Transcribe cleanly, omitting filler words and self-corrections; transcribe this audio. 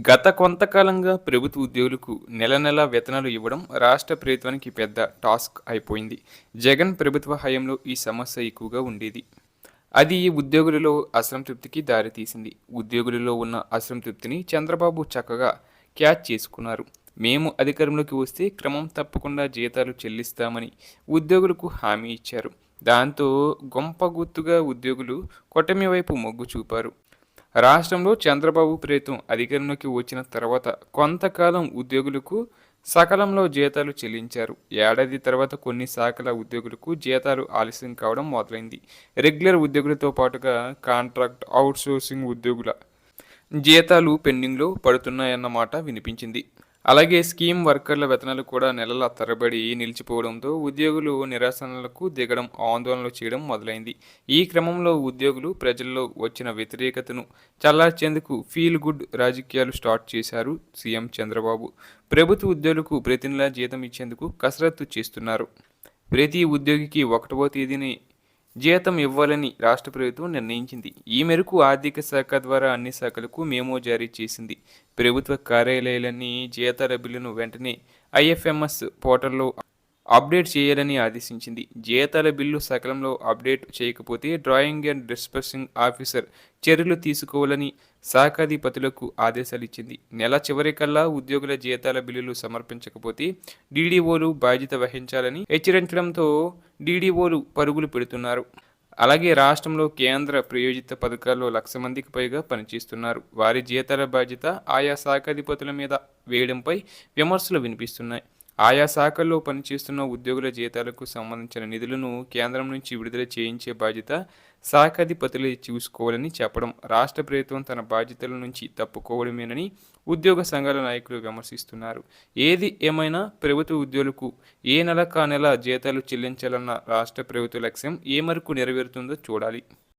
గత కొంతకాలంగా ప్రభుత్వ ఉద్యోగులకు నెల నెలా వేతనాలు ఇవ్వడం రాష్ట్ర ప్రభుత్వానికి పెద్ద టాస్క్ అయిపోయింది. జగన్ ప్రభుత్వ హయాంలో ఈ సమస్య ఎక్కువగా ఉండేది. అది ఈ ఉద్యోగులలో అసంతృప్తికి దారితీసింది. ఉద్యోగులలో ఉన్న అసంతృప్తిని చంద్రబాబు చక్కగా క్యాచ్ చేసుకున్నారు. మేము అధికారంలోకి వస్తే క్రమం తప్పకుండా జీతాలు చెల్లిస్తామని ఉద్యోగులకు హామీ ఇచ్చారు. దాంతో గొంపగుత్తుగా ఉద్యోగులు కూటమి వైపు మొగ్గు చూపారు. రాష్ట్రంలో చంద్రబాబు ప్రభుత్వం అధికారంలోకి వచ్చిన తర్వాత కొంతకాలం ఉద్యోగులకు సకాలంలో జీతాలు చెల్లించారు. ఏడాది తర్వాత కొన్ని శాఖల ఉద్యోగులకు జీతాలు ఆలస్యం కావడం మొదలైంది. రెగ్యులర్ ఉద్యోగులతో పాటుగా కాంట్రాక్ట్, అవుట్సోర్సింగ్ ఉద్యోగుల జీతాలు పెండింగ్లో పడుతున్నాయన్న మాట వినిపించింది. అలాగే స్కీమ్ వర్కర్ల వేతనాలు కూడా నెలల తరబడి నిలిచిపోవడంతో ఉద్యోగులు నిరసనలకు దిగడం, ఆందోళనలు చేయడం మొదలైంది. ఈ క్రమంలో ఉద్యోగులు ప్రజల్లో వచ్చిన వ్యతిరేకతను చల్లార్చేందుకు ఫీల్ గుడ్ రాజకీయాలు స్టార్ట్ చేశారు సీఎం చంద్రబాబు. ప్రభుత్వ ఉద్యోగులకు ప్రతి నెలా జీతం ఇచ్చేందుకు కసరత్తు చేస్తున్నారు. ప్రతి ఉద్యోగికి 1వ తేదీని జీతం ఇవ్వాలని రాష్ట్ర ప్రభుత్వం నిర్ణయించింది. ఈ మేరకు ఆర్థిక శాఖ ద్వారా అన్ని శాఖలకు మెమో జారీ చేసింది. ప్రభుత్వ కార్యాలయాలన్నీ జీతాల బిల్లును వెంటనే ఐఎఫ్ఎంఎస్ పోర్టల్లో అప్డేట్ చేయాలని ఆదేశించింది. జీతాల బిల్లు సకాలంలో అప్డేట్ చేయకపోతే డ్రాయింగ్ అండ్ డిస్పర్సింగ్ ఆఫీసర్ చర్యలు తీసుకోవాలని శాఖాధిపతులకు ఆదేశాలు ఇచ్చింది. నెల చివరికల్లా ఉద్యోగుల జీతాల బిల్లులు సమర్పించకపోతే డీడీఓలు బాధ్యత వహించాలని హెచ్చరించడంతో డీడీఓలు పరుగులు పెడుతున్నారు. అలాగే రాష్ట్రంలో కేంద్ర ప్రాయోజిత పథకాల్లో 1,00,000 మందికి పైగా పనిచేస్తున్నారు. వారి జీతాల బాధ్యత ఆయా శాఖాధిపతుల మీద వేయడంపై విమర్శలు వినిపిస్తున్నాయి. ఆయా శాఖల్లో పనిచేస్తున్న ఉద్యోగుల జీతాలకు సంబంధించిన నిధులను కేంద్రం నుంచి విడుదల చేయించే బాధ్యత శాఖాధిపతులే చూసుకోవాలని చెప్పడం రాష్ట్ర ప్రభుత్వం తన బాధ్యతల నుంచి తప్పుకోవడమేనని ఉద్యోగ సంఘాల నాయకులు విమర్శిస్తున్నారు. ఏది ఏమైనా ప్రభుత్వ ఉద్యోగులకు ఏ నెల కా నెల జీతాలు చెల్లించాలన్న రాష్ట్ర ప్రభుత్వ లక్ష్యం ఏ మేరకు నెరవేరుతుందో చూడాలి.